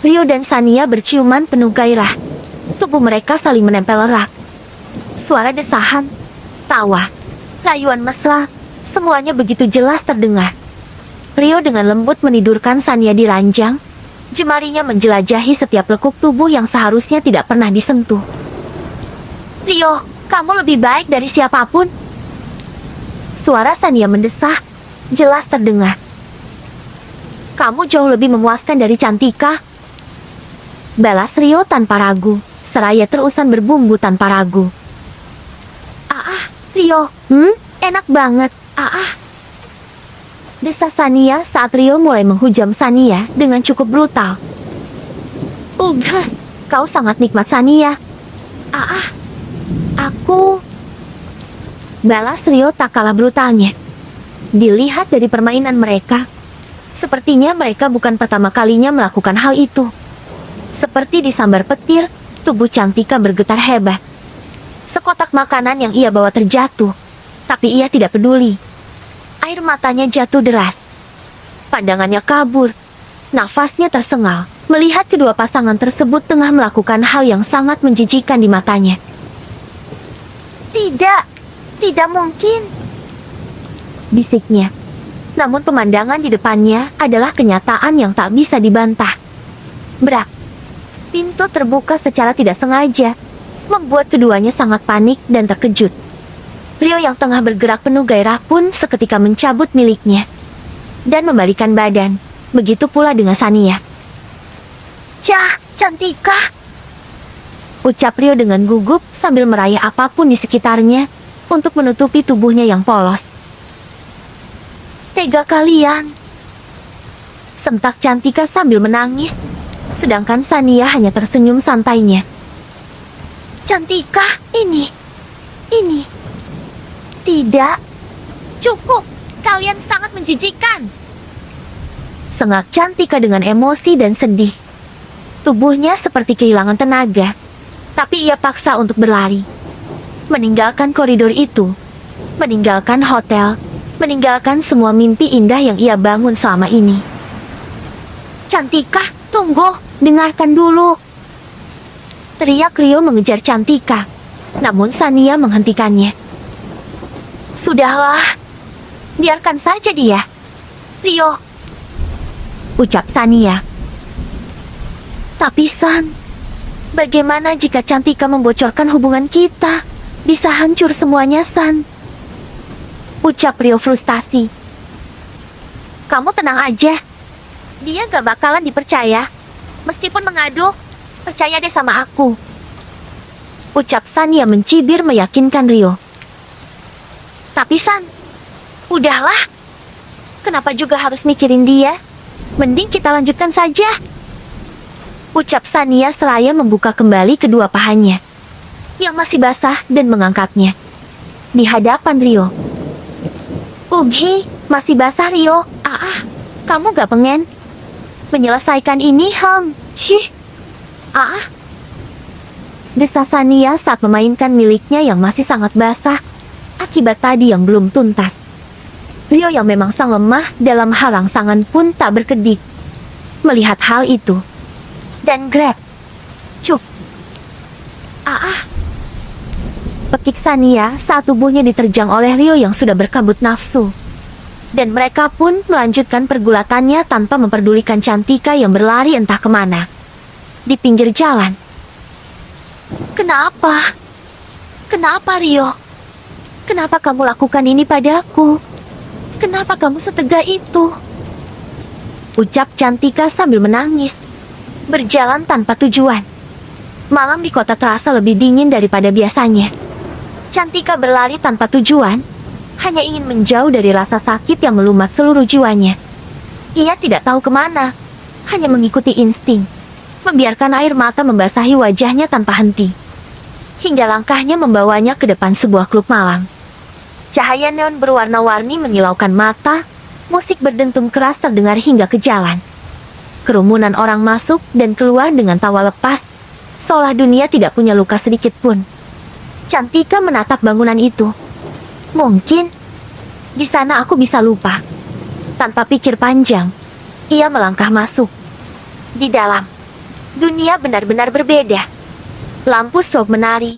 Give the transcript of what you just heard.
Rio dan Sania berciuman penuh gairah. Tubuh mereka saling menempel erat. Suara desahan, tawa, rayuan mesra, semuanya begitu jelas terdengar. Rio dengan lembut menidurkan Sania di ranjang. Jemarinya menjelajahi setiap lekuk tubuh yang seharusnya tidak pernah disentuh. Rio, kamu lebih baik dari siapapun. Suara Sania mendesah, jelas terdengar. Kamu jauh lebih memuaskan dari Cantika. Balas Rio tanpa ragu, seraya terusan berbumbu tanpa ragu. Rio, enak banget, Desa Sania saat Rio mulai menghujam Sania dengan cukup brutal. Kau sangat nikmat Sania. Aku... Balas Rio tak kalah brutalnya. Dilihat dari permainan mereka, sepertinya mereka bukan pertama kalinya melakukan hal itu. Seperti disambar petir, tubuh Cantika bergetar hebat. Sekotak makanan yang ia bawa terjatuh, tapi ia tidak peduli. Air matanya jatuh deras. Pandangannya kabur. Nafasnya tersengal, melihat kedua pasangan tersebut tengah melakukan hal yang sangat menjijikkan di matanya. Tidak mungkin, bisiknya. Namun pemandangan di depannya adalah kenyataan yang tak bisa dibantah. Brak. Pintu terbuka secara tidak sengaja, membuat keduanya sangat panik dan terkejut. Rio yang tengah bergerak penuh gairah pun seketika mencabut miliknya dan membalikan badan. Begitu pula dengan Sania. Cantika, ucap Rio dengan gugup sambil meraih apapun di sekitarnya untuk menutupi tubuhnya yang polos. Tega kalian, sentak Cantika sambil menangis, sedangkan Sania hanya tersenyum santainya. Cantika, ini. Tidak. Cukup, kalian sangat menjijikkan. Sengak Cantika dengan emosi dan sedih. Tubuhnya seperti kehilangan tenaga, tapi ia paksa untuk berlari. Meninggalkan koridor itu, meninggalkan hotel, meninggalkan semua mimpi indah yang ia bangun selama ini. Cantika, tunggu, dengarkan dulu. Teriak Rio mengejar Cantika, namun Sania menghentikannya. Sudahlah, biarkan saja dia. Rio, ucap Sania. Tapi San, bagaimana jika Cantika membocorkan hubungan kita? Bisa hancur semuanya, San, ucap Rio frustasi. Kamu tenang aja, dia gak bakalan dipercaya. Meskipun mengadu, percaya deh sama aku, ucap Sania mencibir meyakinkan Rio. Tapi San, udahlah. Kenapa juga harus mikirin dia? Mending kita lanjutkan saja, ucap Sania seraya membuka kembali kedua pahanya yang masih basah dan mengangkatnya di hadapan Rio. Masih basah Rio. Kamu gak pengen menyelesaikan ini, desa Sania saat memainkan miliknya yang masih sangat basah akibat tadi yang belum tuntas. Rio yang memang sang lemah dalam hal rangsangan pun tak berkedip melihat hal itu. Dan grab. Cuk. Pekik Sania saat tubuhnya diterjang oleh Rio yang sudah berkabut nafsu. Dan mereka pun melanjutkan pergulatannya tanpa memperdulikan Cantika yang berlari entah kemana di pinggir jalan. Kenapa Rio? Kenapa kamu lakukan ini padaku? Kenapa kamu setega itu? Ucap Cantika sambil menangis. Berjalan tanpa tujuan. Malam di kota terasa lebih dingin daripada biasanya. Cantika berlari tanpa tujuan, hanya ingin menjauh dari rasa sakit yang melumat seluruh jiwanya. Ia tidak tahu kemana, hanya mengikuti insting, membiarkan air mata membasahi wajahnya tanpa henti. Hingga langkahnya membawanya ke depan sebuah klub malam. Cahaya neon berwarna-warni menyilaukan mata, musik berdentum keras terdengar hingga ke jalan. Kerumunan orang masuk dan keluar dengan tawa lepas, seolah dunia tidak punya luka sedikit pun. Cantika menatap bangunan itu. Mungkin di sana aku bisa lupa. Tanpa pikir panjang, ia melangkah masuk. Di dalam, Dunia benar-benar berbeda. Lampu strobe menari,